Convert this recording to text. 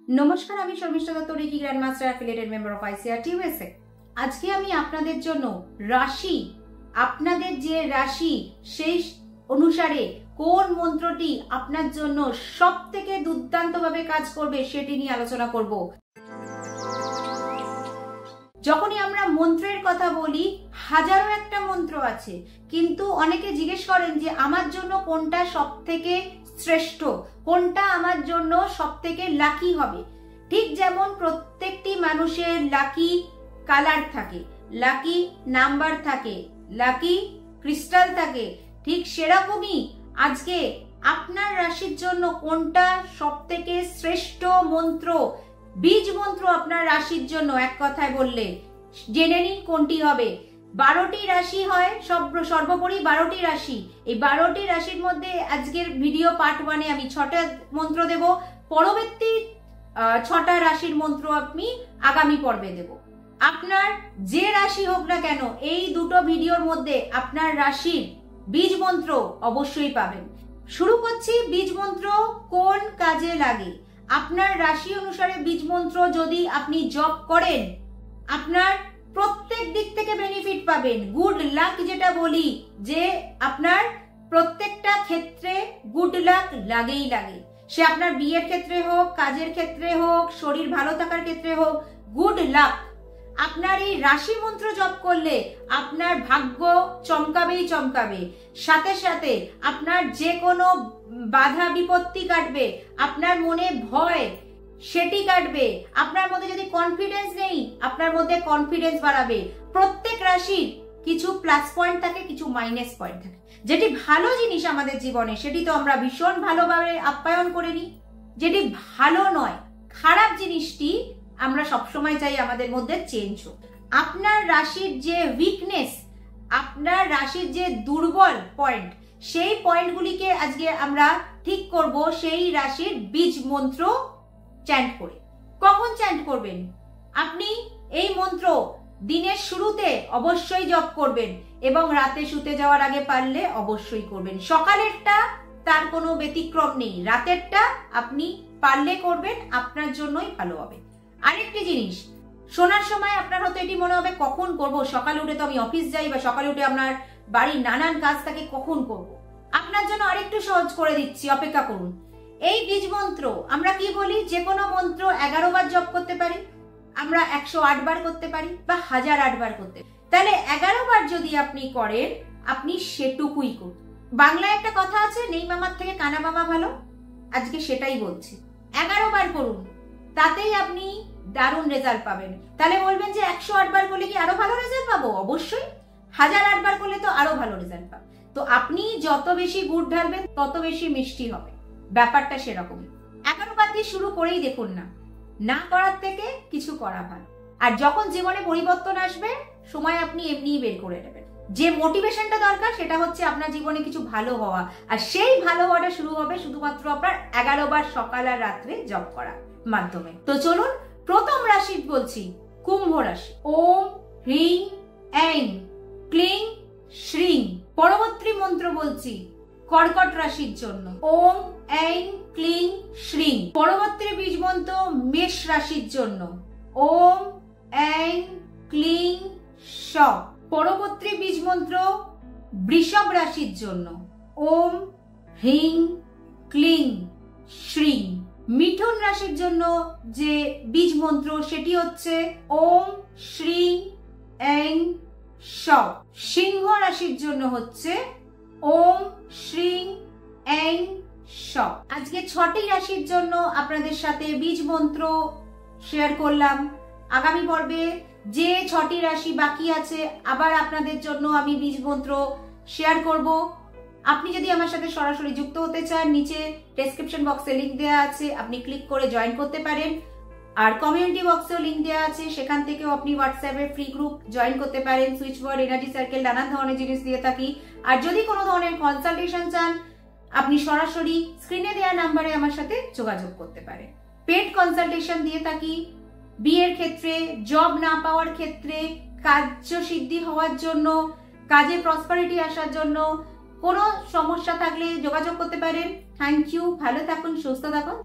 নমস্কার, আমি Sharmistha Dutta, reiki grand master affiliated member of ICRT USA। আজকে আমি আপনাদের জন্য রাশি, আপনাদের যে রাশি সেই অনুসারে কোন মন্ত্রটি আপনার জন্য সবথেকে দুর্দান্তভাবে কাজ করবে সেটি নিয়ে আলোচনা করব। যখনই আমরা মন্ত্রের কথা বলি, হাজারো একটা মন্ত্র আছে, কিন্তু অনেকে জিজ্ঞেস করেন যে আমার জন্য কোনটা সবথেকে শ্রেষ্ঠ, কোনটা আমার জন্য সবথেকে লাকি হবে। ঠিক যেমন প্রত্যেকটি মানুষের লাকি কালার থাকে, লাকি নাম্বার থাকে, লাকি ক্রিস্টাল থাকে, ঠিক সেরকমই আজকে আপনার রাশির জন্য কোনটা সবথেকে শ্রেষ্ঠ মন্ত্র, বীজ মন্ত্র আপনার রাশির জন্য, এক কথায় বললে জেনে নিন কোনটি হবে। 12টি রাশি হয়, সর্বোপরি 12টি রাশি। এই 12টি রাশির মধ্যে আজকের ভিডিও পার্ট 1-এ আমি 6টা মন্ত্র দেব, পরবর্তী 6টা রাশির মন্ত্র আমি আগামী পর্বে দেব। আপনার যে রাশি হোক না কেন, এই দুটো ভিডিওর মধ্যে আপনার রাশির বীজ মন্ত্র অবশ্যই পাবেন। শুরু করছি, বীজ মন্ত্র কোন কাজে লাগে। আপনার রাশি অনুসারে বীজ মন্ত্র যদি আপনি জপ করেন, আপনার প্রত্যেক দিক থেকে বেনিফিট পাবেন। গুড লাক যেটা বলি, যে আপনার প্রত্যেকটা ক্ষেত্রে গুড লাক লাগেই লাগে। সে আপনার বিয়ের ক্ষেত্রে হোক, কাজের ক্ষেত্রে হোক, শরীর ভালো থাকার ক্ষেত্রে হোক, গুড লাক। আপনার এই রাশি মন্ত্র জপ করলে আপনার ভাগ্য চমকাবেই চমকাবে। সাথে সাথে আপনার যে কোনো বাধা বিপত্তি কাটবে, আপনার মনে ভয় সেটি কাটবে। আপনার মধ্যে যদি কনফিডেন্স নেই, আপনার মধ্যে কনফিডেন্স বাড়াবে। প্রত্যেক রাশির কিছু প্লাস পয়েন্ট থাকে, কিছু মাইনাস পয়েন্ট থাকে। যেটি ভালো জিনিস আমাদের জীবনে সেটি তো আমরা ভীষণ ভালোভাবে আপ্যায়ন করে নিই, যেটি ভালো নয়, খারাপ জিনিসটি আমরা সবসময় চাই আমাদের মধ্যে চেঞ্জ হোক। আপনার রাশির যে উইকনেস, আপনার রাশির যে দুর্বল পয়েন্ট, সেই পয়েন্টগুলিকে আজকে আমরা ঠিক করব সেই রাশির বীজ মন্ত্র চ্যান্ট করে। কখন চ্যান্ট করবেন? আপনি এই মন্ত্র দিনের শুরুতে অবশ্যই জপ করবেন এবং রাতে শুতে যাওয়ার আগে পারলে অবশ্যই করবেন। সকালেরটা তার কোনো ব্যতিক্রম নেই, রাতেরটা আপনি পারলে করবেন, আপনার জন্যই ভালো হবে। আরেকটি জিনিস, শোনার সময় আপনার হয়তো এটি মনে হবে কখন করব, সকালে উঠে তো আমি অফিস যাই, বা সকালে উঠে আপনার বাড়ির নানান কাজ থাকে, কখন করব। আপনার জন্য আরেকটু সহজ করে দিচ্ছি, অপেক্ষা করুন। এই বীজ মন্ত্র আমরা কি বলি, যে কোনো মন্ত্র 11 বার জপ করতে পারি, আমরা 108 বার করতে পারি, বা 1008 বার করতে পারি। তাহলে 11 বার যদি আপনি করেন, আপনি সেটুকুই করুন। বাংলায় একটা কথা আছে, নেই মামার থেকে কানা মামা ভালো, আজকে সেটাই বলছি। 11 বার করুন, তাতেই আপনি দারুণ রেজাল্ট পাবেন। তাহলে বলবেন যে 108 বার করলে কি আরো ভালো রেজাল্ট পাবো? অবশ্যই। 1008 বার করলে তো আরো ভালো রেজাল্ট পাবো। তো আপনি যত বেশি গুড় ঢালবেন তত বেশি মিষ্টি হবে, ব্যাপারটা সেরকমই। 11 বার দিয়ে শুরু করেই দেখুন না, না করার থেকে কিছু করা ভালো। আর যখন জীবনে পরিবর্তন আসবে, সময় আপনি এমনিই বের করে নেবেন। যে মোটিভেশনটা দরকার সেটা হচ্ছে আপনার জীবনে কিছু ভালো হওয়া, আর সেই ভালো হওয়াটা শুরু হবে শুধুমাত্র আপনার 11 বার সকাল আর রাত্রে জপ করার মাধ্যমে। তো চলুন, প্রথম রাশি বলছি, কুম্ভ রাশি। ওম হ্রিং এং ক্লিং শ্রিং। পরবর্তী মন্ত্র বলছি কর্কট রাশির জন্য, ওম এং ক্লিং শ্রিং। পরবর্তী বীজ মন্ত্র মেষ রাশির জন্য, ওম এং ক্লিং শ। পরবর্তী বীজ মন্ত্র বৃষভ রাশির জন্য, ওম হ্রিং ক্লিং শ্রিং। মিথুন রাশির জন্য যে বীজ মন্ত্র সেটি হচ্ছে ওম শ্রিং এং শ। সিংহ রাশির জন্য হচ্ছে ওম শ্রিং এং শ। আজকে 6টি রাশির জন্য আপনাদের সাথে বীজ মন্ত্র শেয়ার করলাম। আগামী পর্বে যে 6টি রাশি বাকি আছে, আবার আপনাদের জন্য আমি বীজ মন্ত্র শেয়ার করব। আপনি যদি আমার সাথে সরাসরি যুক্ত হতে চান, নিচে ডেসক্রিপশন বক্সে লিংক দেওয়া আছে, আপনি ক্লিক করে জয়েন করতে পারেন। আর কমিউনিটি বক্সেও লিংক দেওয়া আছে, সেখান থেকেও আপনি হোয়াটসঅ্যাপের ফ্রি গ্রুপ জয়েন করতে পারেন। সুইচ বোর্ড, এনার্জি সার্কেল, নানান ধরনের জিনিস দিয়ে থাকি। আর যদি কোনো ধরনের কনসালটেশন চান, আপনি সরাসরি স্ক্রিনে দেওয়া নাম্বারে আমার সাথে যোগাযোগ করতে পারেন। পেড কনসালটেশন দিয়ে থাকি বিয়ের ক্ষেত্রে, জব না পাওয়ার ক্ষেত্রে, কার্য সিদ্ধি হওয়ার জন্য, কাজে প্রসপারিটি আসার জন্য। কোনো সমস্যা থাকলে যোগাযোগ করতে পারেন। থ্যাংক ইউ, ভালো থাকুন, সুস্থ থাকুন।